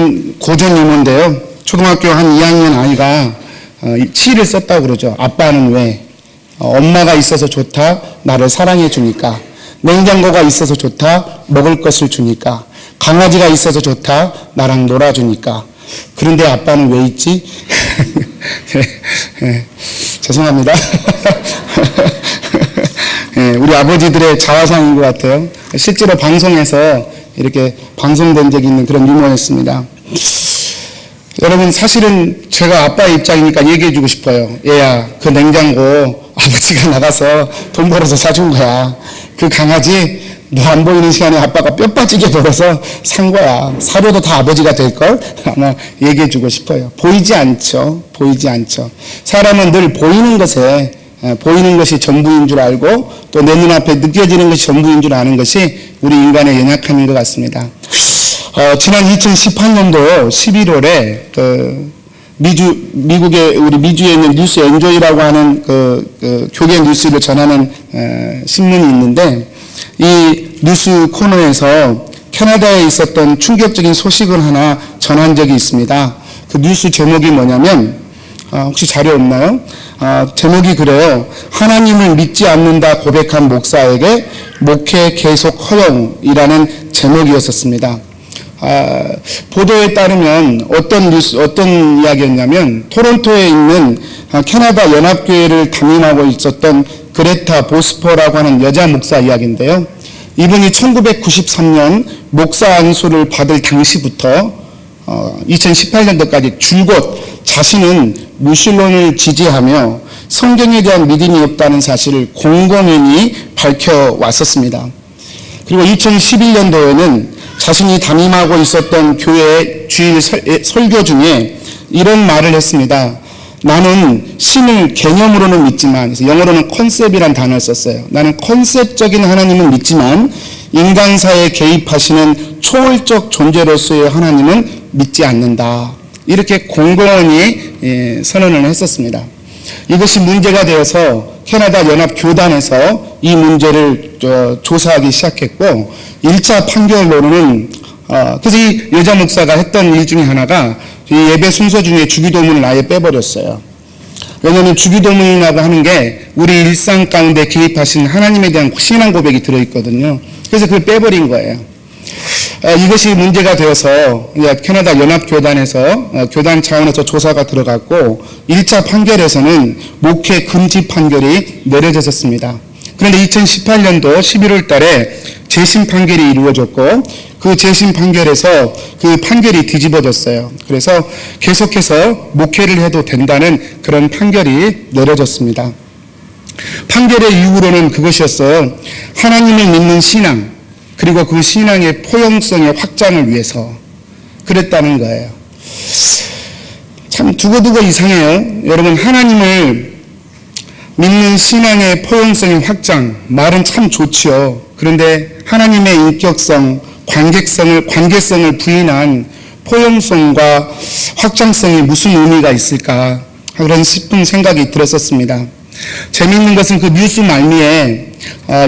저는 고전 유머인데요. 초등학교 한 2학년 아이가 시를 썼다고 그러죠. 아빠는 왜? 엄마가 있어서 좋다. 나를 사랑해 주니까. 냉장고가 있어서 좋다. 먹을 것을 주니까. 강아지가 있어서 좋다. 나랑 놀아주니까. 그런데 아빠는 왜 있지? 죄송합니다. 우리 아버지들의 자화상인 것 같아요. 실제로 방송에서 이렇게 방송된 적이 있는 그런 유머였습니다. 여러분, 사실은 제가 아빠의 입장이니까 얘기해주고 싶어요. 얘야, 그 냉장고 아버지가 나가서 돈 벌어서 사준 거야. 그 강아지 너 안 보이는 시간에 아빠가 뼈 빠지게 벌어서 산 거야. 사료도 다 아버지가 될걸? 아마 얘기해주고 싶어요. 보이지 않죠. 보이지 않죠. 사람은 늘 보이는 것에 보이는 것이 전부인 줄 알고 또 내 눈앞에 느껴지는 것이 전부인 줄 아는 것이 우리 인간의 연약함인 것 같습니다. 지난 2018년도 11월에 미국의 우리 미주에 있는 뉴스 엔조이라고 하는 교계 뉴스를 전하는 신문이 있는데 이 뉴스 코너에서 캐나다에 있었던 충격적인 소식을 하나 전한 적이 있습니다. 그 뉴스 제목이 뭐냐면 혹시 자료 없나요? 제목이 그래요. 하나님을 믿지 않는다 고백한 목사에게 목회 계속 허용이라는 제목이었었습니다. 보도에 따르면 어떤 이야기였냐면 토론토에 있는 캐나다 연합교회를 담임하고 있었던 그레타 보스퍼라고 하는 여자 목사 이야기인데요. 이분이 1993년 목사 안수를 받을 당시부터 2018년도까지 줄곧 자신은 무신론을 지지하며 성경에 대한 믿음이 없다는 사실을 공공연히 밝혀왔었습니다. 그리고 2011년도에는 자신이 담임하고 있었던 교회의 주일 설교 중에 이런 말을 했습니다. 나는 신을 개념으로는 믿지만, 영어로는 컨셉이란 단어를 썼어요. 나는 컨셉적인 하나님은 믿지만 인간사에 개입하시는 초월적 존재로서의 하나님은 믿지 않는다. 이렇게 공공연히 선언을 했었습니다. 이것이 문제가 되어서 캐나다 연합교단에서 이 문제를 조사하기 시작했고 1차 판결로는 그래서 이 여자 목사가 했던 일 중에 하나가 이 예배 순서 중에 주기도문을 아예 빼버렸어요. 왜냐하면 주기도문이라고 하는 게 우리 일상 가운데 개입하신 하나님에 대한 신앙 고백이 들어있거든요. 그래서 그걸 빼버린 거예요. 이것이 문제가 되어서 캐나다 연합교단에서 교단 차원에서 조사가 들어갔고 1차 판결에서는 목회 금지 판결이 내려졌습니다. 그런데 2018년도 11월 달에 재심 판결이 이루어졌고 그 재심 판결에서 그 판결이 뒤집어졌어요. 그래서 계속해서 목회를 해도 된다는 그런 판결이 내려졌습니다. 판결의 이유로는 그것이었어요. 하나님을 믿는 신앙 그리고 그 신앙의 포용성의 확장을 위해서 그랬다는 거예요. 참 두고두고 이상해요. 여러분, 하나님을 믿는 신앙의 포용성의 확장, 말은 참 좋지요. 그런데 하나님의 인격성, 관계성을 부인한 포용성과 확장성이 무슨 의미가 있을까 그런 싶은 생각이 들었었습니다. 재미있는 것은 그 뉴스 말미에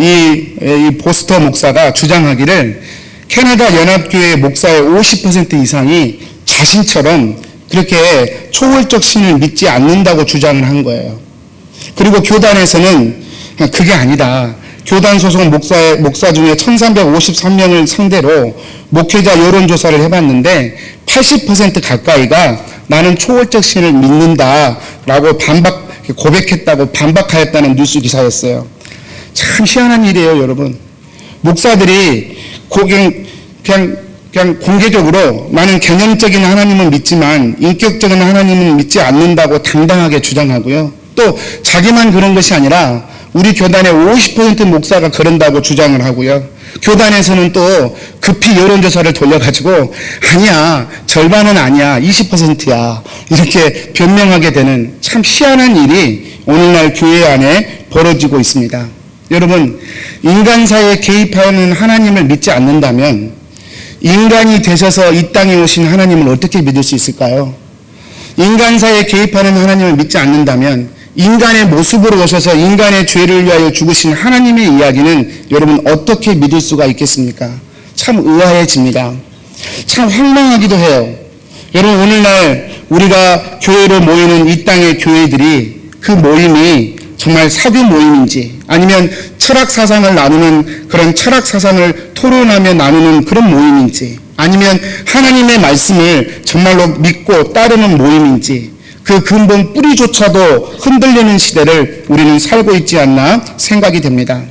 이 보스터 목사가 주장하기를 캐나다 연합교회 목사의 50% 이상이 자신처럼 그렇게 초월적 신을 믿지 않는다고 주장을 한 거예요. 그리고 교단에서는 그게 아니다. 교단 소속 목사 중에 1353명을 상대로 목회자 여론조사를 해봤는데 80% 가까이가 나는 초월적 신을 믿는다라고 고백했다고 반박하였다는 뉴스 기사였어요. 참 희한한 일이에요, 여러분. 목사들이 그냥 공개적으로 나는 개념적인 하나님은 믿지만 인격적인 하나님은 믿지 않는다고 당당하게 주장하고요. 또 자기만 그런 것이 아니라 우리 교단의 50% 목사가 그런다고 주장을 하고요. 교단에서는 또 급히 여론조사를 돌려가지고 아니야, 절반은 아니야, 20%야 이렇게 변명하게 되는 참 희한한 일이 오늘날 교회 안에 벌어지고 있습니다. 여러분, 인간사에 개입하는 하나님을 믿지 않는다면 인간이 되셔서 이 땅에 오신 하나님을 어떻게 믿을 수 있을까요? 인간사에 개입하는 하나님을 믿지 않는다면 인간의 모습으로 오셔서 인간의 죄를 위하여 죽으신 하나님의 이야기는 여러분 어떻게 믿을 수가 있겠습니까? 참 의아해집니다. 참 황망하기도 해요. 여러분, 오늘날 우리가 교회로 모이는 이 땅의 교회들이 그 모임이 정말 사교 모임인지 아니면 철학 사상을 나누는 그런 철학 사상을 토론하며 나누는 그런 모임인지 아니면 하나님의 말씀을 정말로 믿고 따르는 모임인지 그 근본 뿌리조차도 흔들리는 시대를 우리는 살고 있지 않나 생각이 됩니다.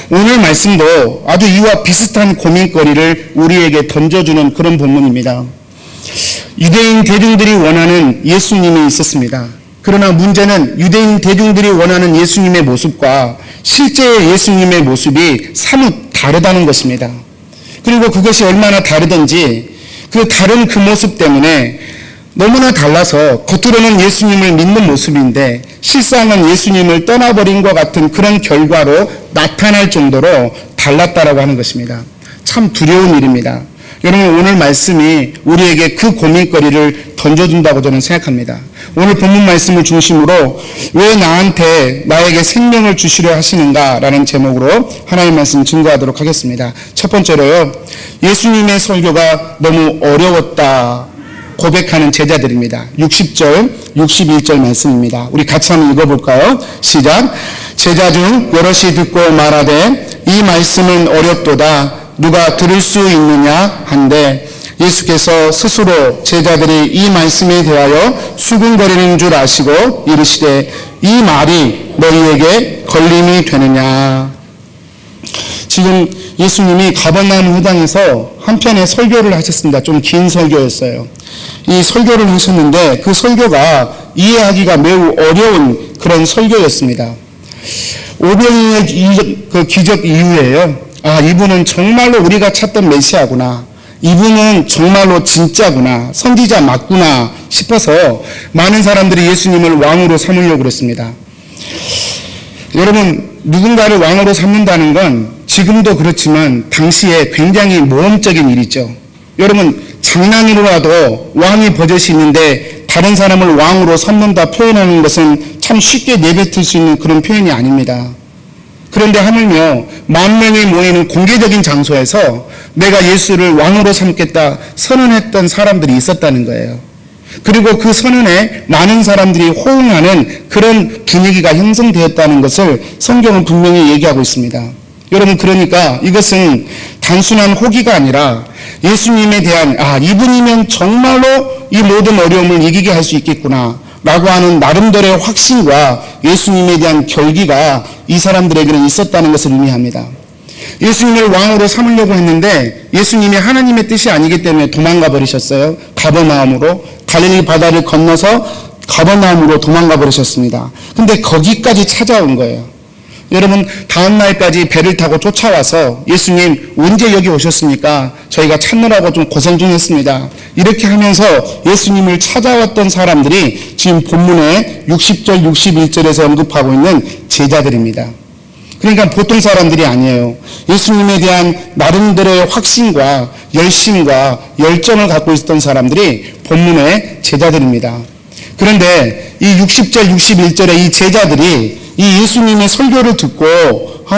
오늘 말씀도 아주 이와 비슷한 고민거리를 우리에게 던져주는 그런 본문입니다. 유대인 대중들이 원하는 예수님이 있었습니다. 그러나 문제는 유대인 대중들이 원하는 예수님의 모습과 실제의 예수님의 모습이 사뭇 다르다는 것입니다. 그리고 그것이 얼마나 다르든지 그 다른 그 모습 때문에 너무나 달라서 겉으로는 예수님을 믿는 모습인데 실상은 예수님을 떠나버린 것 같은 그런 결과로 나타날 정도로 달랐다라고 하는 것입니다. 참 두려운 일입니다. 여러분, 오늘 말씀이 우리에게 그 고민거리를 던져준다고 저는 생각합니다. 오늘 본문 말씀을 중심으로 왜 나에게 생명을 주시려 하시는가라는 제목으로 하나님의 말씀 증거하도록 하겠습니다. 첫 번째로요, 예수님의 설교가 너무 어려웠다 고백하는 제자들입니다. 60절, 61절 말씀입니다. 우리 같이 한번 읽어볼까요? 시작. 제자 중 여럿이 듣고 말하되 이 말씀은 어렵도다 누가 들을 수 있느냐 한데 예수께서 스스로 제자들이 이 말씀에 대하여 수군거리는 줄 아시고 이르시되 이 말이 너희에게 걸림이 되느냐. 지금 예수님이 가버나움 회당에서 한 편의 설교를 하셨습니다. 좀 긴 설교였어요. 이 설교를 하셨는데 그 설교가 이해하기가 매우 어려운 그런 설교였습니다. 오병이의 그 기적 이후에요. 아, 이분은 정말로 우리가 찾던 메시아구나. 이분은 정말로 진짜구나. 선지자 맞구나 싶어서 많은 사람들이 예수님을 왕으로 삼으려고 그랬습니다. 여러분, 누군가를 왕으로 삼는다는 건 지금도 그렇지만 당시에 굉장히 모험적인 일이죠. 여러분, 장난으로라도 왕이 버젓이 있는데 다른 사람을 왕으로 삼는다 표현하는 것은 참 쉽게 내뱉을 수 있는 그런 표현이 아닙니다. 그런데 하물며 10,000명이 모이는 공개적인 장소에서 내가 예수를 왕으로 삼겠다 선언했던 사람들이 있었다는 거예요. 그리고 그 선언에 많은 사람들이 호응하는 그런 분위기가 형성되었다는 것을 성경은 분명히 얘기하고 있습니다. 여러분, 그러니까 이것은 단순한 호기가 아니라 예수님에 대한 이분이면 정말로 이 모든 어려움을 이기게 할 수 있겠구나 라고 하는 나름대로의 확신과 예수님에 대한 결기가 이 사람들에게는 있었다는 것을 의미합니다. 예수님을 왕으로 삼으려고 했는데 예수님이 하나님의 뜻이 아니기 때문에 도망가 버리셨어요. 가버나움으로, 갈릴리 바다를 건너서 가버나움으로 도망가 버리셨습니다. 근데 거기까지 찾아온 거예요. 여러분, 다음 날까지 배를 타고 쫓아와서 예수님 언제 여기 오셨습니까? 저희가 찾느라고 좀 고생 좀 했습니다. 이렇게 하면서 예수님을 찾아왔던 사람들이 지금 본문에 60절, 61절에서 언급하고 있는 제자들입니다. 그러니까 보통 사람들이 아니에요. 예수님에 대한 나름대로의 확신과 열심과 열정을 갖고 있었던 사람들이 본문의 제자들입니다. 그런데 이 60절, 61절의 이 제자들이 이 예수님의 설교를 듣고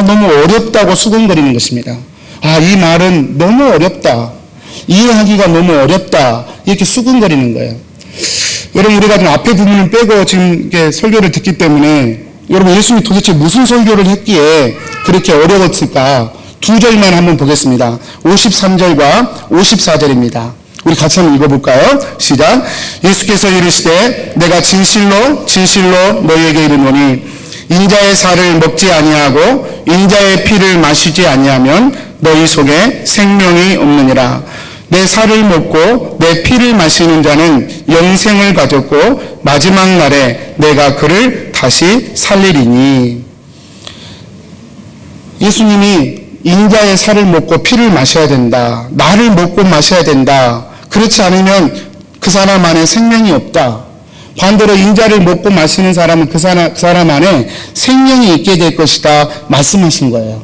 너무 어렵다고 수군거리는 것입니다. 이 말은 너무 어렵다. 이해하기가 너무 어렵다. 이렇게 수군거리는 거예요. 여러분, 우리가 지금 앞에 부분을 빼고 지금 이렇게 설교를 듣기 때문에 여러분, 예수님이 도대체 무슨 설교를 했기에 그렇게 어려웠을까? 두 절만 한번 보겠습니다. 53절과 54절입니다. 우리 같이 한번 읽어볼까요? 시작. 예수께서 이르시되 내가 진실로 진실로 너희에게 이르노니 인자의 살을 먹지 아니하고 인자의 피를 마시지 아니하면 너희 속에 생명이 없느니라. 내 살을 먹고 내 피를 마시는 자는 영생을 가졌고 마지막 날에 내가 그를 다시 살리리니. 예수님이 인자의 살을 먹고 피를 마셔야 된다. 나를 먹고 마셔야 된다. 그렇지 않으면 그 사람 안에 생명이 없다. 반대로 인자를 먹고 마시는 사람은 그 사람 안에 생명이 있게 될 것이다 말씀하신 거예요.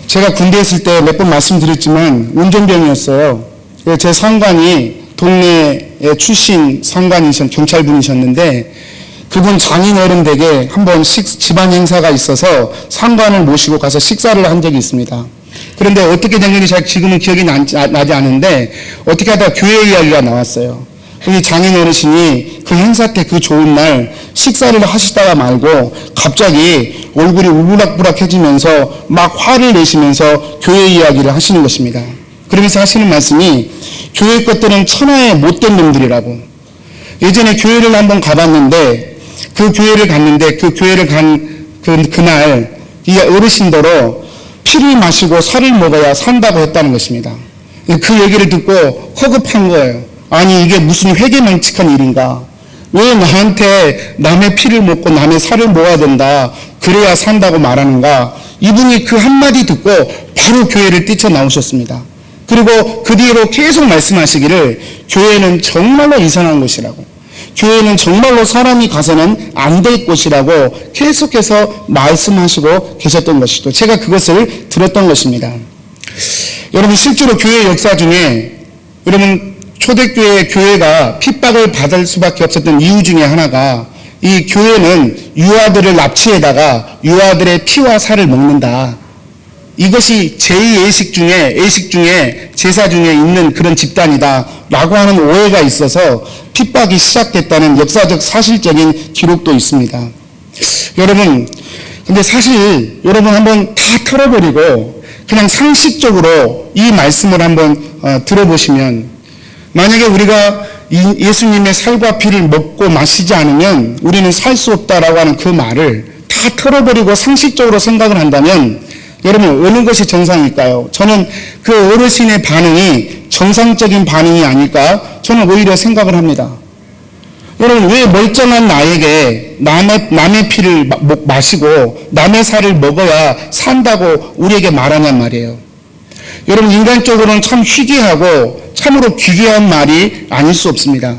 제가 군대에 있을 때 몇 번 말씀드렸지만 운전병이었어요. 제 상관이 동네에 출신 경찰분이셨는데 그분 장인 어른 댁에 한번 집안 행사가 있어서 상관을 모시고 가서 식사를 한 적이 있습니다. 그런데 어떻게 된 건지 잘 지금은 기억이 나지 않는데 어떻게 하다가 교회 이야기가 나왔어요. 우리 장인 어르신이 그 행사 때 그 좋은 날 식사를 하시다가 말고 갑자기 얼굴이 우락부락해지면서 막 화를 내시면서 교회 이야기를 하시는 것입니다. 그러면서 하시는 말씀이 교회 것들은 천하의 못된 놈들이라고. 예전에 교회를 한번 가봤는데 그 교회를 갔는데 그 교회를 간 그날 이 어르신더러 피를 마시고 살을 먹어야 산다고 했다는 것입니다. 그 얘기를 듣고 허급한 거예요. 아니 이게 무슨 회개망측한 일인가? 왜 나한테 남의 피를 먹고 남의 살을 먹어야 된다, 그래야 산다고 말하는가? 이분이 그 한마디 듣고 바로 교회를 뛰쳐나오셨습니다. 그리고 그 뒤로 계속 말씀하시기를 교회는 정말로 이상한 곳이라고, 교회는 정말로 사람이 가서는 안 될 곳이라고 계속해서 말씀하시고 계셨던 것이죠. 제가 그것을 들었던 것입니다. 여러분 실제로 교회 역사 중에 여러분 초대교회 교회가 핍박을 받을 수밖에 없었던 이유 중에 하나가 이 교회는 유아들을 납치해다가 유아들의 피와 살을 먹는다. 이것이 제2 예식 중에 제사 중에 있는 그런 집단이다 라고 하는 오해가 있어서 핍박이 시작됐다는 역사적 사실적인 기록도 있습니다. 여러분 근데 사실 여러분 한번 다 털어버리고 그냥 상식적으로 이 말씀을 한번 들어보시면, 만약에 우리가 예수님의 살과 피를 먹고 마시지 않으면 우리는 살 수 없다라고 하는 그 말을 다 털어버리고 상식적으로 생각을 한다면 여러분 어느 것이 정상일까요? 저는 그 어르신의 반응이 정상적인 반응이 아닐까 저는 오히려 생각을 합니다. 여러분 왜 멀쩡한 나에게 남의 피를 마시고 남의 살을 먹어야 산다고 우리에게 말하냔 말이에요. 여러분 인간적으로는 참 희귀하고 참으로 기괴한 말이 아닐 수 없습니다.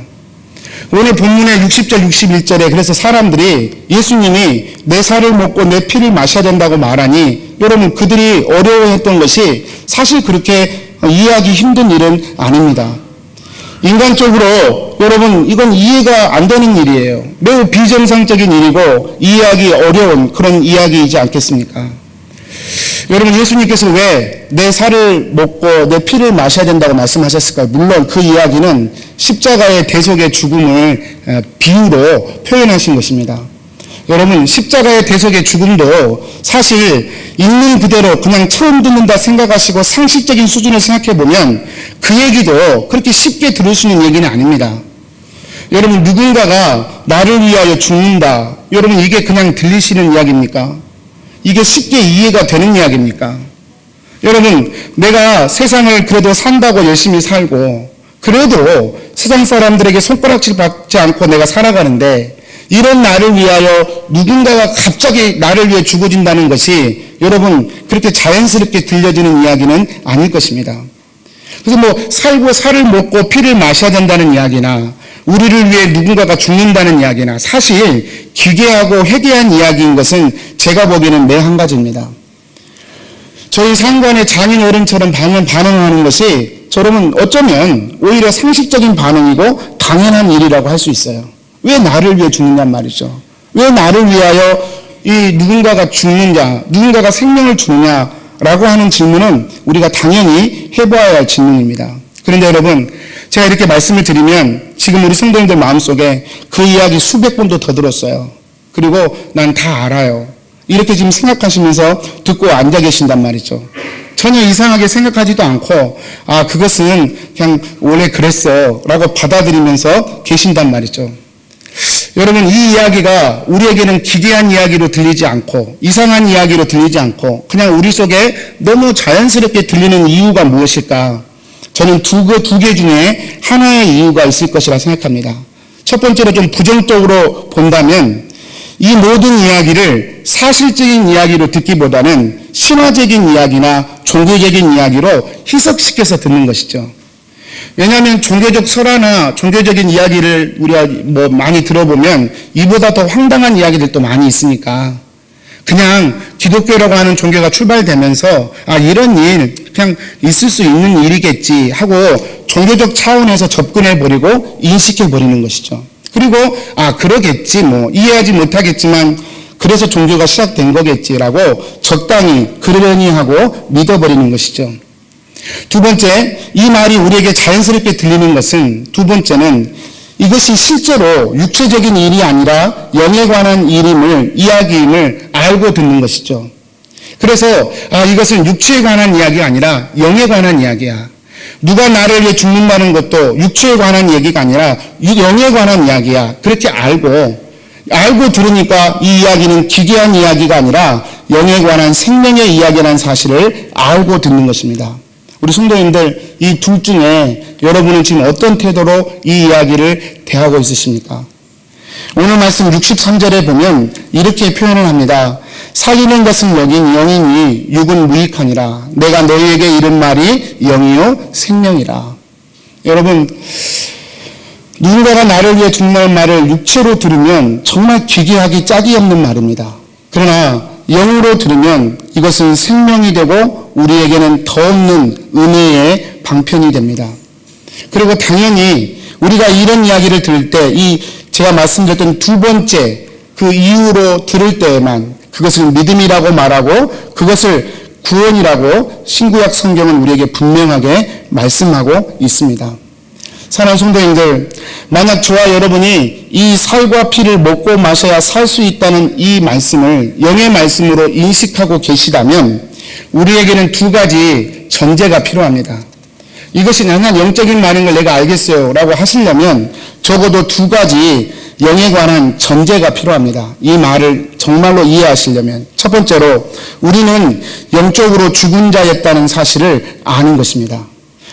오늘 본문의 60절 61절에 그래서 사람들이 예수님이 내 살을 먹고 내 피를 마셔야 된다고 말하니 여러분 그들이 어려워했던 것이 사실 그렇게 이해하기 힘든 일은 아닙니다. 인간적으로 여러분 이건 이해가 안 되는 일이에요. 매우 비정상적인 일이고 이해하기 어려운 그런 이야기이지 않겠습니까? 여러분 예수님께서 왜 내 살을 먹고 내 피를 마셔야 된다고 말씀하셨을까요? 물론 그 이야기는 십자가의 대속의 죽음을 비유로 표현하신 것입니다. 여러분 십자가의 대속의 죽음도 사실 있는 그대로 그냥 처음 듣는다 생각하시고 상식적인 수준을 생각해보면 그 얘기도 그렇게 쉽게 들을 수 있는 얘기는 아닙니다. 여러분 누군가가 나를 위하여 죽는다, 여러분 이게 그냥 들리시는 이야기입니까? 이게 쉽게 이해가 되는 이야기입니까? 여러분 내가 세상을 그래도 산다고 열심히 살고 그래도 세상 사람들에게 손가락질 받지 않고 내가 살아가는데 이런 나를 위하여 누군가가 갑자기 나를 위해 죽어준다는 것이 여러분 그렇게 자연스럽게 들려지는 이야기는 아닐 것입니다. 그래서 뭐 살고 살을 먹고 피를 마셔야 된다는 이야기나 우리를 위해 누군가가 죽는다는 이야기나 사실 기괴하고 회개한 이야기인 것은 제가 보기에는 매 한 가지입니다. 저희 상관의 장인 어른처럼 반응하는 것이 여러분 어쩌면 오히려 상식적인 반응이고 당연한 일이라고 할 수 있어요. 왜 나를 위해 죽느냐 말이죠. 왜 나를 위하여 이 누군가가 죽느냐, 누군가가 생명을 주느냐라고 하는 질문은 우리가 당연히 해봐야 할 질문입니다. 그런데 여러분 제가 이렇게 말씀을 드리면 지금 우리 성도님들 마음속에 그 이야기 수백 번도 더 들었어요. 그리고 난 다 알아요. 이렇게 지금 생각하시면서 듣고 앉아 계신단 말이죠. 전혀 이상하게 생각하지도 않고 아 그것은 그냥 원래 그랬어 라고 받아들이면서 계신단 말이죠. 여러분 이 이야기가 우리에게는 기괴한 이야기로 들리지 않고 이상한 이야기로 들리지 않고 그냥 우리 속에 너무 자연스럽게 들리는 이유가 무엇일까? 저는 두 개 중에 하나의 이유가 있을 것이라 생각합니다. 첫 번째로 좀 부정적으로 본다면 이 모든 이야기를 사실적인 이야기로 듣기보다는 신화적인 이야기나 종교적인 이야기로 희석시켜서 듣는 것이죠. 왜냐하면 종교적 설화나 종교적인 이야기를 우리가 뭐 많이 들어보면 이보다 더 황당한 이야기들도 많이 있으니까 그냥 기독교라고 하는 종교가 출발되면서 아 이런 일 그냥 있을 수 있는 일이겠지 하고 종교적 차원에서 접근해버리고 인식해버리는 것이죠. 그리고 아 그러겠지 뭐 이해하지 못하겠지만 그래서 종교가 시작된 거겠지라고 적당히 그러려니 하고 믿어버리는 것이죠. 두 번째, 이 말이 우리에게 자연스럽게 들리는 것은, 두 번째는 이것이 실제로 육체적인 일이 아니라 영에 관한 이야기임을 알고 듣는 것이죠. 그래서 이것은 육체에 관한 이야기가 아니라 영에 관한 이야기야. 누가 나를 위해 죽는다는 것도 육체에 관한 얘기가 아니라 영에 관한 이야기야. 그렇게 알고 들으니까 이 이야기는 기괴한 이야기가 아니라 영에 관한 생명의 이야기라는 사실을 알고 듣는 것입니다. 우리 성도님들, 이 둘 중에 여러분은 지금 어떤 태도로 이 이야기를 대하고 있으십니까? 오늘 말씀 63절에 보면 이렇게 표현을 합니다. 살리는 것은 영이니 육은 무익하니라. 내가 너희에게 이른 말이 영이요 생명이라. 여러분, 누군가가 나를 위해 죽는 말을 육체로 들으면 정말 기괴하기 짝이 없는 말입니다. 그러나 영으로 들으면 이것은 생명이 되고 우리에게는 더 없는 은혜의 방편이 됩니다. 그리고 당연히 우리가 이런 이야기를 들을 때 제가 말씀드렸던 두 번째 그 이유로 들을 때에만 그것을 믿음이라고 말하고 그것을 구원이라고 신구약 성경은 우리에게 분명하게 말씀하고 있습니다. 사랑하는 성도님들, 만약 저와 여러분이 이 살과 피를 먹고 마셔야 살 수 있다는 이 말씀을 영의 말씀으로 인식하고 계시다면 우리에게는 두 가지 전제가 필요합니다. 이것이 그냥 영적인 말인 걸 내가 알겠어요 라고 하시려면 적어도 두 가지 영에 관한 전제가 필요합니다. 이 말을 정말로 이해하시려면 첫 번째로 우리는 영적으로 죽은 자였다는 사실을 아는 것입니다.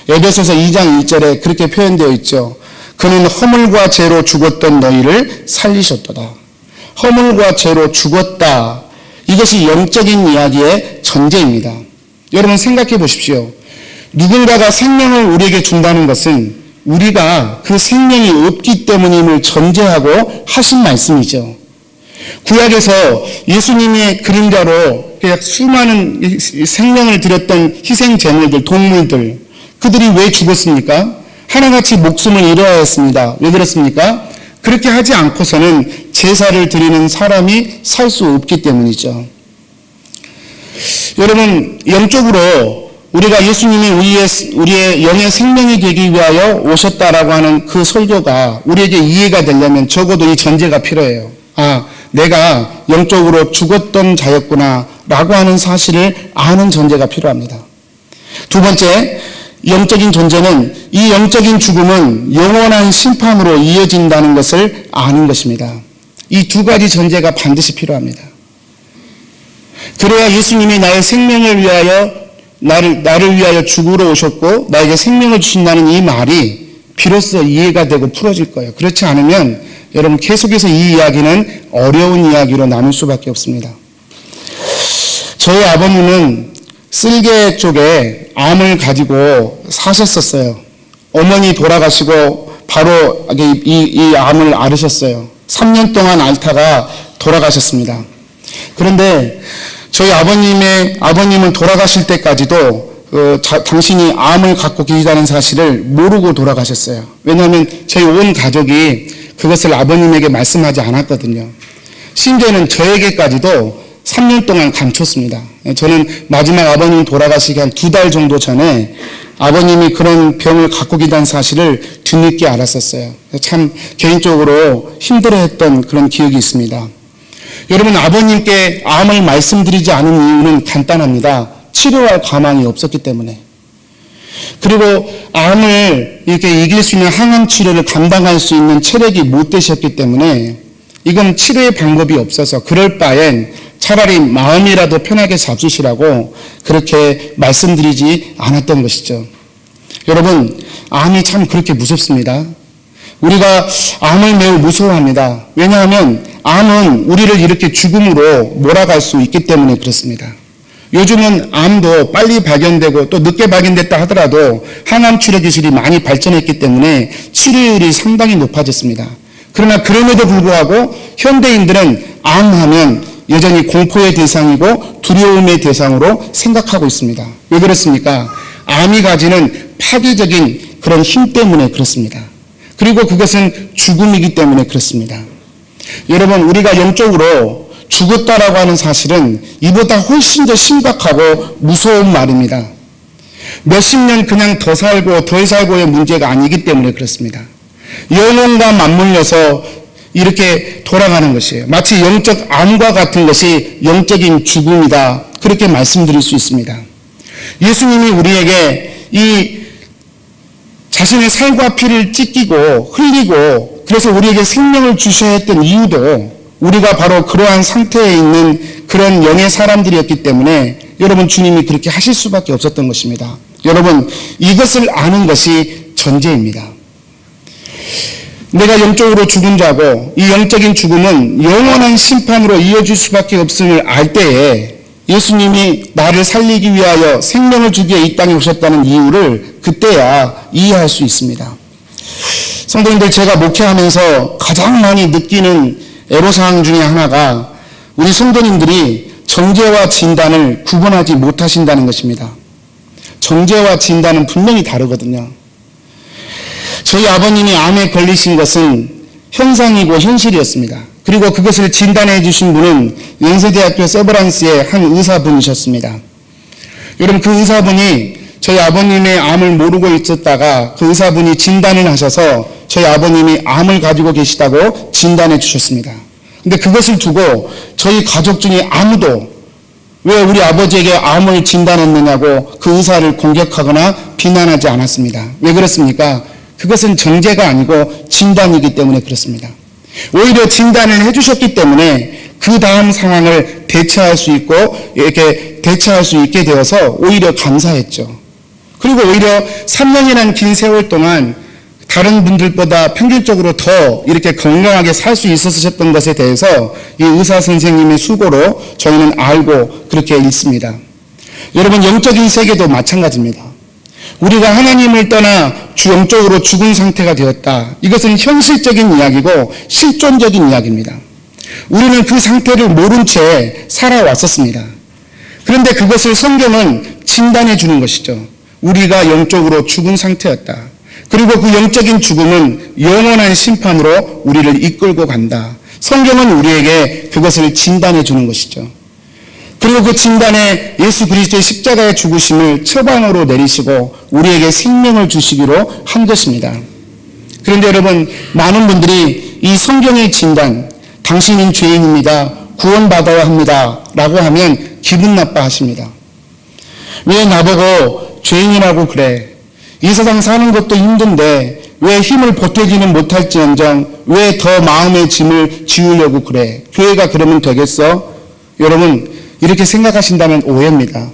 에베소서 2장 1절에 그렇게 표현되어 있죠. 그는 허물과 죄로 죽었던 너희를 살리셨도다. 허물과 죄로 죽었다. 이것이 영적인 이야기의 전제입니다. 여러분 생각해 보십시오. 누군가가 생명을 우리에게 준다는 것은 우리가 그 생명이 없기 때문임을 전제하고 하신 말씀이죠. 구약에서 예수님의 그림자로 수많은 생명을 드렸던 희생제물들, 동물들, 그들이 왜 죽었습니까? 하나같이 목숨을 잃어야 했습니다. 왜 그렇습니까? 그렇게 하지 않고서는 제사를 드리는 사람이 살 수 없기 때문이죠. 여러분, 영적으로 우리가 예수님이 우리의 영의 생명이 되기 위하여 오셨다라고 하는 그 설교가 우리에게 이해가 되려면 적어도 이 전제가 필요해요. 내가 영적으로 죽었던 자였구나 라고 하는 사실을 아는 전제가 필요합니다. 두 번째, 영적인 존재는 이 영적인 죽음은 영원한 심판으로 이어진다는 것을 아는 것입니다. 이 두 가지 전제가 반드시 필요합니다. 그래야 예수님이 나의 생명을 위하여 나를 위하여 죽으러 오셨고 나에게 생명을 주신다는 이 말이 비로소 이해가 되고 풀어질 거예요. 그렇지 않으면 여러분 계속해서 이 이야기는 어려운 이야기로 남을 수밖에 없습니다. 저희 아버님은 쓸개 쪽에 암을 가지고 사셨었어요. 어머니 돌아가시고 바로 이 암을 앓으셨어요. 3년 동안 앓다가 돌아가셨습니다. 그런데 저희 아버님은 돌아가실 때까지도 당신이 암을 갖고 계시다는 사실을 모르고 돌아가셨어요. 왜냐하면 저희 온 가족이 그것을 아버님에게 말씀하지 않았거든요. 심지어는 저에게까지도 3년 동안 감췄습니다. 저는 마지막 아버님 돌아가시기 한 2달 정도 전에 아버님이 그런 병을 갖고 계시다는 사실을 뒤늦게 알았었어요. 참 개인적으로 힘들어했던 그런 기억이 있습니다. 여러분, 아버님께 암을 말씀드리지 않은 이유는 간단합니다. 치료할 가망이 없었기 때문에. 그리고 암을 이렇게 이길 수 있는 항암 치료를 감당할 수 있는 체력이 못 되셨기 때문에 이건 치료의 방법이 없어서 그럴 바엔 차라리 마음이라도 편하게 잡수시라고 그렇게 말씀드리지 않았던 것이죠. 여러분, 암이 참 그렇게 무섭습니다. 우리가 암을 매우 무서워합니다. 왜냐하면 암은 우리를 이렇게 죽음으로 몰아갈 수 있기 때문에 그렇습니다. 요즘은 암도 빨리 발견되고 또 늦게 발견됐다 하더라도 항암 치료 기술이 많이 발전했기 때문에 치료율이 상당히 높아졌습니다. 그러나 그럼에도 불구하고 현대인들은 암하면 여전히 공포의 대상이고 두려움의 대상으로 생각하고 있습니다. 왜 그렇습니까? 암이 가지는 파괴적인 그런 힘 때문에 그렇습니다. 그리고 그것은 죽음이기 때문에 그렇습니다. 여러분, 우리가 영적으로 죽었다라고 하는 사실은 이보다 훨씬 더 심각하고 무서운 말입니다. 몇십 년 그냥 더 살고 덜 살고의 문제가 아니기 때문에 그렇습니다. 영혼과 맞물려서 이렇게 돌아가는 것이에요. 마치 영적 암과 같은 것이 영적인 죽음이다. 그렇게 말씀드릴 수 있습니다. 예수님이 우리에게 이 자신의 살과 피를 찢기고 흘리고 그래서 우리에게 생명을 주셔야 했던 이유도 우리가 바로 그러한 상태에 있는 그런 영의 사람들이었기 때문에 여러분 주님이 그렇게 하실 수밖에 없었던 것입니다. 여러분 이것을 아는 것이 전제입니다. 내가 영적으로 죽은 자고 이 영적인 죽음은 영원한 심판으로 이어질 수밖에 없음을 알 때에 예수님이 나를 살리기 위하여 생명을 주기에 이 땅에 오셨다는 이유를 그때야 이해할 수 있습니다. 성도님들, 제가 목회하면서 가장 많이 느끼는 애로사항 중에 하나가 우리 성도님들이 정죄와 진단을 구분하지 못하신다는 것입니다. 정죄와 진단은 분명히 다르거든요. 저희 아버님이 암에 걸리신 것은 현상이고 현실이었습니다. 그리고 그것을 진단해 주신 분은 연세대학교 세브란스의 한 의사분이셨습니다. 여러분, 그 의사분이 저희 아버님의 암을 모르고 있었다가 그 의사분이 진단을 하셔서 저희 아버님이 암을 가지고 계시다고 진단해 주셨습니다. 근데 그것을 두고 저희 가족 중에 아무도 왜 우리 아버지에게 암을 진단했느냐고 그 의사를 공격하거나 비난하지 않았습니다. 왜 그렇습니까? 그것은 정죄가 아니고 진단이기 때문에 그렇습니다. 오히려 진단을 해주셨기 때문에 그 다음 상황을 대처할 수 있고 이렇게 대처할 수 있게 되어서 오히려 감사했죠. 그리고 오히려 3년이라는 긴 세월 동안 다른 분들보다 평균적으로 더 이렇게 건강하게 살 수 있었던 것에 대해서 이 의사 선생님의 수고로 저희는 알고 그렇게 읽습니다. 여러분, 영적인 세계도 마찬가지입니다. 우리가 하나님을 떠나 영적으로 죽은 상태가 되었다. 이것은 현실적인 이야기고 실존적인 이야기입니다. 우리는 그 상태를 모른 채 살아왔었습니다. 그런데 그것을 성경은 진단해 주는 것이죠. 우리가 영적으로 죽은 상태였다. 그리고 그 영적인 죽음은 영원한 심판으로 우리를 이끌고 간다. 성경은 우리에게 그것을 진단해 주는 것이죠. 그리고 그 진단에 예수 그리스도의 십자가의 죽으심을 처방으로 내리시고 우리에게 생명을 주시기로 한 것입니다. 그런데 여러분, 많은 분들이 이 성경의 진단, 당신은 죄인입니다, 구원받아야 합니다 라고 하면 기분 나빠하십니다. 왜 나보고 죄인이라고 그래? 이 세상 사는 것도 힘든데 왜 힘을 보태지는 못할지언정 왜 더 마음의 짐을 지우려고 그래? 교회가 그러면 되겠어? 여러분, 이렇게 생각하신다면 오해입니다.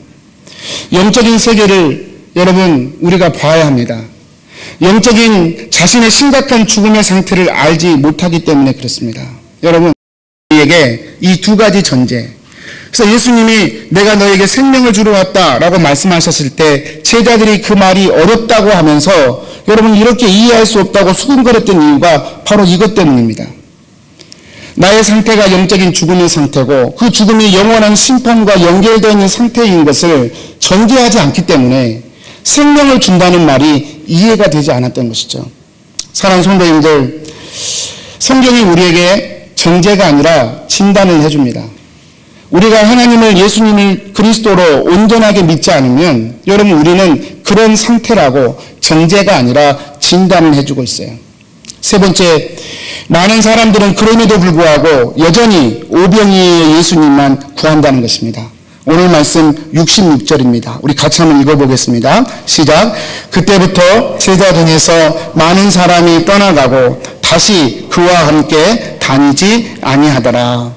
영적인 세계를 여러분 우리가 봐야 합니다. 영적인 자신의 심각한 죽음의 상태를 알지 못하기 때문에 그렇습니다. 여러분, 우리에게 이 두 가지 전제, 그래서 예수님이 내가 너에게 생명을 주러 왔다라고 말씀하셨을 때 제자들이 그 말이 어렵다고 하면서 여러분 이렇게 이해할 수 없다고 수근거렸던 이유가 바로 이것 때문입니다. 나의 상태가 영적인 죽음의 상태고 그 죽음이 영원한 심판과 연결되어 있는 상태인 것을 전제하지 않기 때문에 생명을 준다는 말이 이해가 되지 않았던 것이죠. 사랑하는 성도님들, 성경이 우리에게 전제가 아니라 진단을 해줍니다. 우리가 하나님을, 예수님을 그리스도로 온전하게 믿지 않으면 여러분 우리는 그런 상태라고 전제가 아니라 진단을 해주고 있어요. 세 번째, 많은 사람들은 그럼에도 불구하고 여전히 오병이의 예수님만 구한다는 것입니다. 오늘 말씀 66절입니다. 우리 같이 한번 읽어보겠습니다. 시작. 그때부터 제자 중에서 많은 사람이 떠나가고 다시 그와 함께 다니지 아니하더라.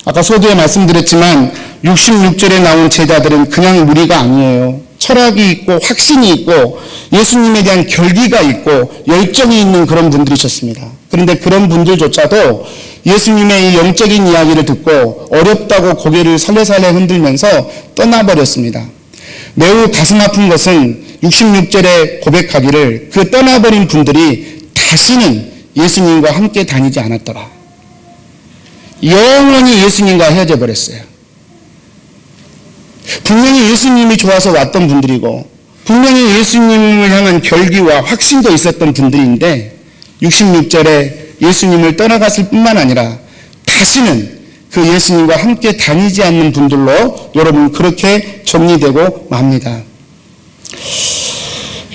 아까 소두에 말씀드렸지만 66절에 나온 제자들은 그냥 무리가 아니에요. 철학이 있고 확신이 있고 예수님에 대한 결기가 있고 열정이 있는 그런 분들이셨습니다. 그런데 그런 분들조차도 예수님의 이 영적인 이야기를 듣고 어렵다고 고개를 살래살래 흔들면서 떠나버렸습니다. 매우 가슴 아픈 것은 66절에 고백하기를 그 떠나버린 분들이 다시는 예수님과 함께 다니지 않았더라. 영원히 예수님과 헤어져 버렸어요. 분명히 예수님이 좋아서 왔던 분들이고 분명히 예수님을 향한 결기와 확신도 있었던 분들인데 66절에 예수님을 떠나갔을 뿐만 아니라 다시는 그 예수님과 함께 다니지 않는 분들로 여러분 그렇게 정리되고 맙니다.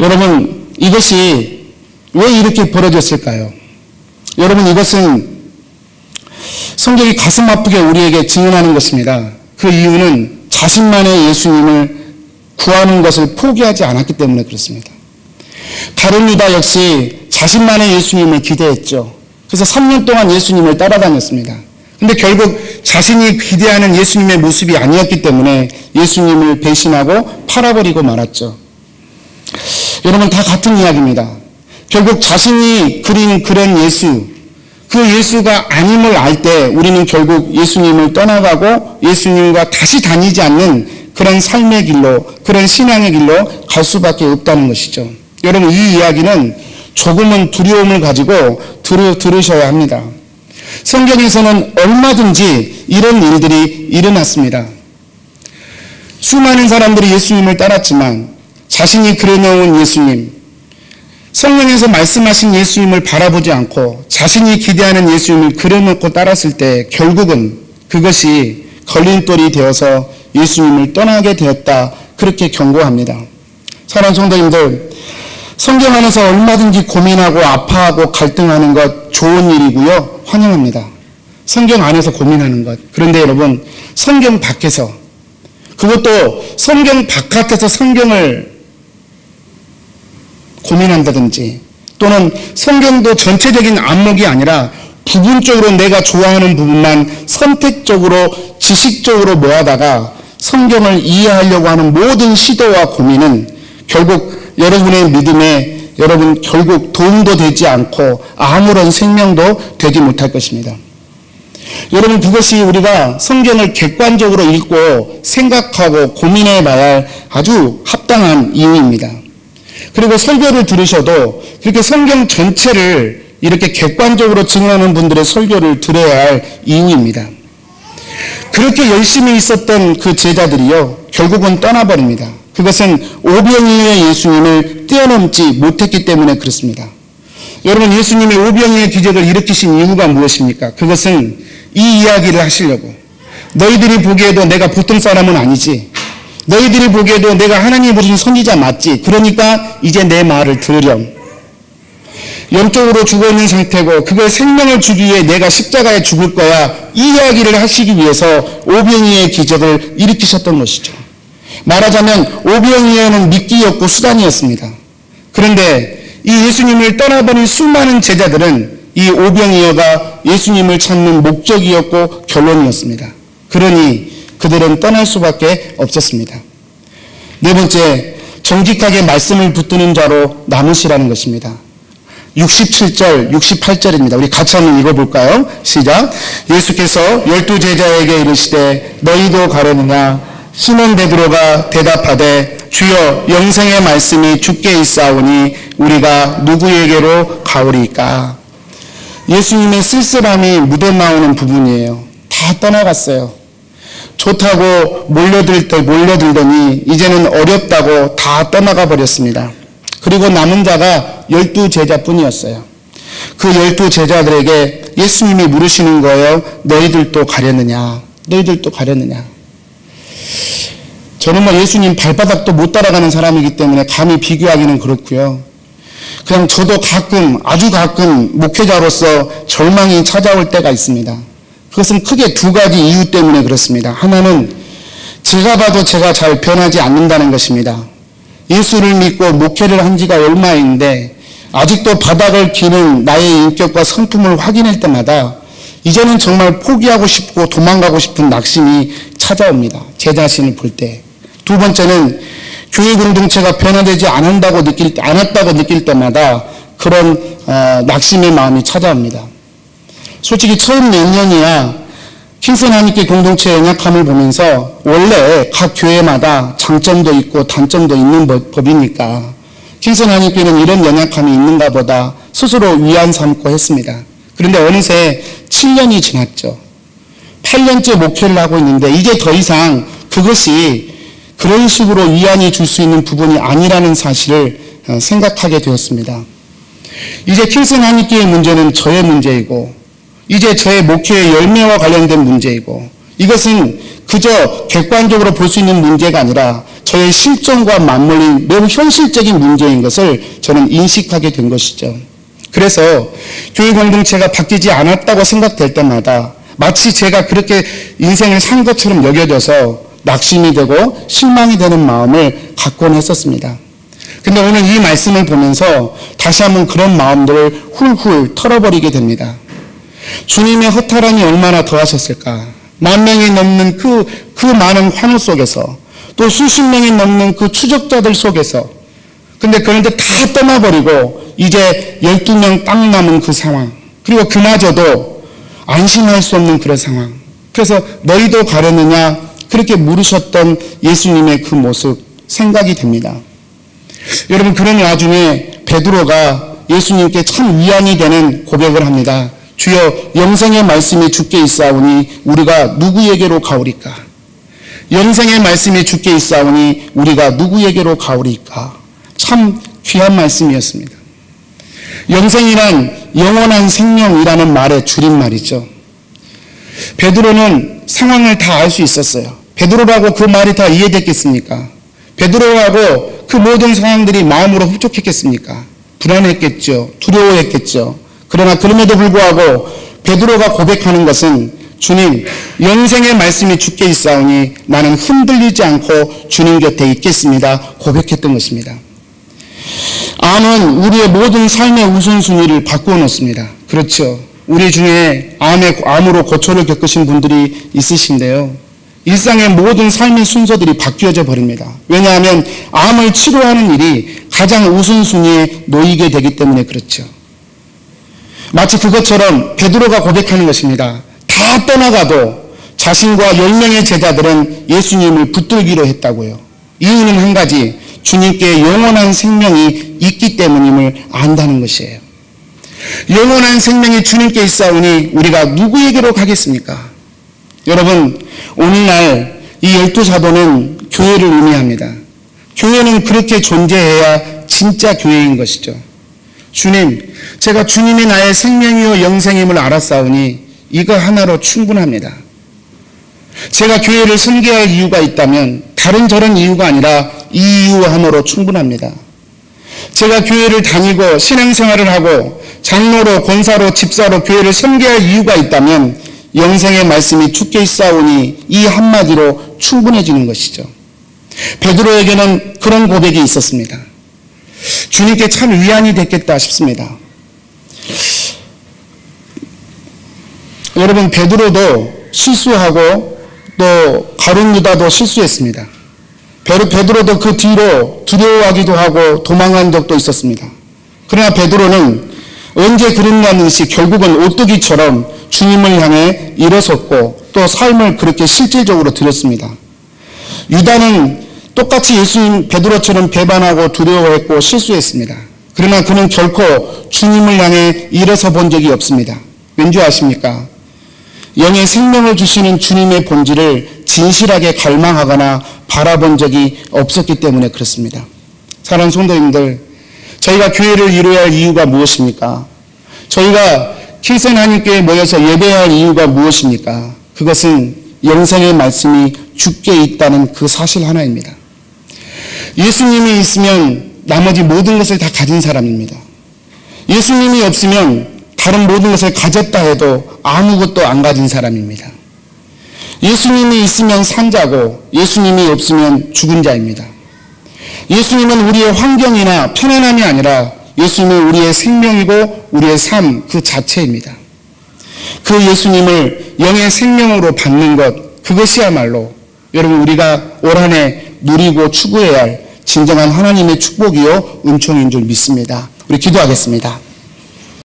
여러분 이것이 왜 이렇게 벌어졌을까요? 여러분 이것은 성경이 가슴 아프게 우리에게 증언하는 것입니다. 그 이유는 자신만의 예수님을 구하는 것을 포기하지 않았기 때문에 그렇습니다. 가룟 유다 역시 자신만의 예수님을 기대했죠. 그래서 3년 동안 예수님을 따라다녔습니다. 근데 결국 자신이 기대하는 예수님의 모습이 아니었기 때문에 예수님을 배신하고 팔아버리고 말았죠. 여러분 다 같은 이야기입니다. 결국 자신이 그린 그런 예수, 그 예수가 아님을 알 때 우리는 결국 예수님을 떠나가고 예수님과 다시 다니지 않는 그런 삶의 길로, 그런 신앙의 길로 갈 수밖에 없다는 것이죠. 여러분 이 이야기는 조금은 두려움을 가지고 들으셔야 합니다. 성경에서는 얼마든지 이런 일들이 일어났습니다. 수많은 사람들이 예수님을 따랐지만 자신이 그려놓은 예수님, 성경에서 말씀하신 예수님을 바라보지 않고 자신이 기대하는 예수님을 그려놓고 따랐을 때 결국은 그것이 걸림돌이 되어서 예수님을 떠나게 되었다. 그렇게 경고합니다. 사랑하는 성도님들, 성경 안에서 얼마든지 고민하고 아파하고 갈등하는 것 좋은 일이고요. 환영합니다. 성경 안에서 고민하는 것. 그런데 여러분, 성경 밖에서, 그것도 성경 바깥에서 성경을 고민한다든지 또는 성경도 전체적인 안목이 아니라 부분적으로 내가 좋아하는 부분만 선택적으로 지식적으로 모아다가 성경을 이해하려고 하는 모든 시도와 고민은 결국 여러분의 믿음에 여러분 결국 도움도 되지 않고 아무런 생명도 되지 못할 것입니다. 여러분 그것이 우리가 성경을 객관적으로 읽고 생각하고 고민해 봐야 할 아주 합당한 이유입니다. 그리고 설교를 들으셔도 그렇게 성경 전체를 이렇게 객관적으로 증언하는 분들의 설교를 들어야 할 이유입니다. 그렇게 열심히 있었던 그 제자들이요 결국은 떠나버립니다. 그것은 오병이어의 예수님을 뛰어넘지 못했기 때문에 그렇습니다. 여러분 예수님의 오병이어의 기적을 일으키신 이유가 무엇입니까? 그것은 이 이야기를 하시려고 너희들이 보기에도 내가 보통 사람은 아니지, 너희들이 보기에도 내가 하나님이 부르신 선지자 맞지, 그러니까 이제 내 말을 들으렴. 영적으로 죽어있는 상태고 그걸 생명을 주기 위해 내가 십자가에 죽을 거야, 이 이야기를 하시기 위해서 오병이어의 기적을 일으키셨던 것이죠. 말하자면 오병이어는 미끼였고 수단이었습니다. 그런데 이 예수님을 떠나버린 수많은 제자들은 이 오병이어가 예수님을 찾는 목적이었고 결론이었습니다. 그러니 그들은 떠날 수밖에 없었습니다. 네 번째, 정직하게 말씀을 붙드는 자로 남으시라는 것입니다. 67절, 68절입니다. 우리 같이 한번 읽어볼까요? 시작. 예수께서 12 제자에게 이르시되 너희도 가려느냐? 시몬 베드로가 대답하되 주여 영생의 말씀이 주께 있사오니 우리가 누구에게로 가오리까? 예수님의 쓸쓸함이 묻어나오는 부분이에요. 다 떠나갔어요. 좋다고 몰려들더니 이제는 어렵다고 다 떠나가 버렸습니다. 그리고 남은 자가 12 제자뿐이었어요. 그 12 제자들에게 예수님이 물으시는 거예요. 너희들도 가려느냐? 너희들도 가려느냐? 저는 예수님 발바닥도 못 따라가는 사람이기 때문에 감히 비교하기는 그렇고요. 그냥 저도 아주 가끔 목회자로서 절망이 찾아올 때가 있습니다. 그것은 크게 두 가지 이유 때문에 그렇습니다. 하나는 제가 봐도 제가 잘 변하지 않는다는 것입니다. 예수를 믿고 목회를 한 지가 얼마인데 아직도 바닥을 기는 나의 인격과 성품을 확인할 때마다 이제는 정말 포기하고 싶고 도망가고 싶은 낙심이 찾아옵니다. 제 자신을 볼 때. 두 번째는 교회 공동체가 변화되지 않았다고 느낄 때마다 그런 낙심의 마음이 찾아옵니다. 솔직히 처음 몇 년이야 킹슨 하나님께 공동체 연약함을 보면서 원래 각 교회마다 장점도 있고 단점도 있는 법이니까 킹슨 하나님께는 이런 연약함이 있는가 보다 스스로 위안 삼고 했습니다. 그런데 어느새 7년이 지났죠. 8년째 목회를 하고 있는데 이제 더 이상 그것이 그런 식으로 위안이 줄 수 있는 부분이 아니라는 사실을 생각하게 되었습니다. 이제 킹슨 하나님께의 문제는 저의 문제이고 이제 저의 목회의 열매와 관련된 문제이고, 이것은 그저 객관적으로 볼 수 있는 문제가 아니라 저의 실존과 맞물린 매우 현실적인 문제인 것을 저는 인식하게 된 것이죠. 그래서 교회 공동체가 바뀌지 않았다고 생각될 때마다 마치 제가 그렇게 인생을 산 것처럼 여겨져서 낙심이 되고 실망이 되는 마음을 갖곤 했었습니다. 근데 오늘 이 말씀을 보면서 다시 한번 그런 마음들을 훌훌 털어버리게 됩니다. 주님의 허탈함이 얼마나 더하셨을까? 10,000명이 넘는 그 많은 환호 속에서, 또 수십 명이 넘는 그 추적자들 속에서, 근데 그런데 다 떠나버리고 이제 12명 딱 남은 그 상황, 그리고 그마저도 안심할 수 없는 그런 상황. 그래서 너희도 가려느냐 그렇게 물으셨던 예수님의 그 모습 생각이 됩니다. 여러분, 그런 와중에 베드로가 예수님께 참 위안이 되는 고백을 합니다. 주여, 영생의 말씀이 주께 있사오니 우리가 누구에게로 가오리까? 영생의 말씀이 주께 있사오니 우리가 누구에게로 가오리까? 참 귀한 말씀이었습니다. 영생이란 영원한 생명이라는 말의 줄임말이죠. 베드로는 상황을 다 알 수 있었어요. 베드로라고 그 말이 다 이해됐겠습니까? 베드로라고 그 모든 상황들이 마음으로 흡족했겠습니까? 불안했겠죠. 두려워했겠죠. 그러나 그럼에도 불구하고 베드로가 고백하는 것은 주님, 영생의 말씀이 주께 있사오니 나는 흔들리지 않고 주님 곁에 있겠습니다. 고백했던 것입니다. 암은 우리의 모든 삶의 우선순위를 바꾸어 놓습니다. 그렇죠. 우리 중에 암으로 고초를 겪으신 분들이 있으신데요. 일상의 모든 삶의 순서들이 바뀌어져 버립니다. 왜냐하면 암을 치료하는 일이 가장 우선순위에 놓이게 되기 때문에 그렇죠. 마치 그것처럼 베드로가 고백하는 것입니다. 다 떠나가도 자신과 10명의 제자들은 예수님을 붙들기로 했다고요. 이유는 한 가지, 주님께 영원한 생명이 있기 때문임을 안다는 것이에요. 영원한 생명이 주님께 있사오니 우리가 누구에게로 가겠습니까? 여러분, 오늘날 이 12사도는 교회를 의미합니다. 교회는 그렇게 존재해야 진짜 교회인 것이죠. 주님, 제가 주님이 나의 생명이요 영생임을 알았사오니 이거 하나로 충분합니다. 제가 교회를 섬겨야 할 이유가 있다면 다른 저런 이유가 아니라 이 이유 하나로 충분합니다. 제가 교회를 다니고 신앙생활을 하고 장로로, 권사로, 집사로 교회를 섬겨야 할 이유가 있다면 영생의 말씀이 주께 있사오니 이 한마디로 충분해지는 것이죠. 베드로에게는 그런 고백이 있었습니다. 주님께 참 위안이 됐겠다 싶습니다. 여러분, 베드로도 실수하고 또 가룟 유다도 실수했습니다. 베드로도 그 뒤로 두려워하기도 하고 도망한 적도 있었습니다. 그러나 베드로는 언제 그랬냐는 듯이 결국은 오뚜기처럼 주님을 향해 일어섰고 또 삶을 그렇게 실질적으로 드렸습니다. 유다는 똑같이 예수님 베드로처럼 배반하고 두려워했고 실수했습니다. 그러나 그는 결코 주님을 향해 일어서 본 적이 없습니다. 왠지 아십니까? 영의 생명을 주시는 주님의 본질을 진실하게 갈망하거나 바라본 적이 없었기 때문에 그렇습니다. 사랑하는 성도님들, 저희가 교회를 이루어야 할 이유가 무엇입니까? 저희가 킬센 한인교회에 모여서 예배해야 할 이유가 무엇입니까? 그것은 영생의 말씀이 주께 있다는 그 사실 하나입니다. 예수님이 있으면 나머지 모든 것을 다 가진 사람입니다. 예수님이 없으면 다른 모든 것을 가졌다 해도 아무것도 안 가진 사람입니다. 예수님이 있으면 산 자고 예수님이 없으면 죽은 자입니다. 예수님은 우리의 환경이나 편안함이 아니라 예수님은 우리의 생명이고 우리의 삶 그 자체입니다. 그 예수님을 영의 생명으로 받는 것, 그것이야말로 여러분 우리가 올 한 해 누리고 추구해야 할 진정한 하나님의 축복이요 은총인 줄 믿습니다. 우리 기도하겠습니다.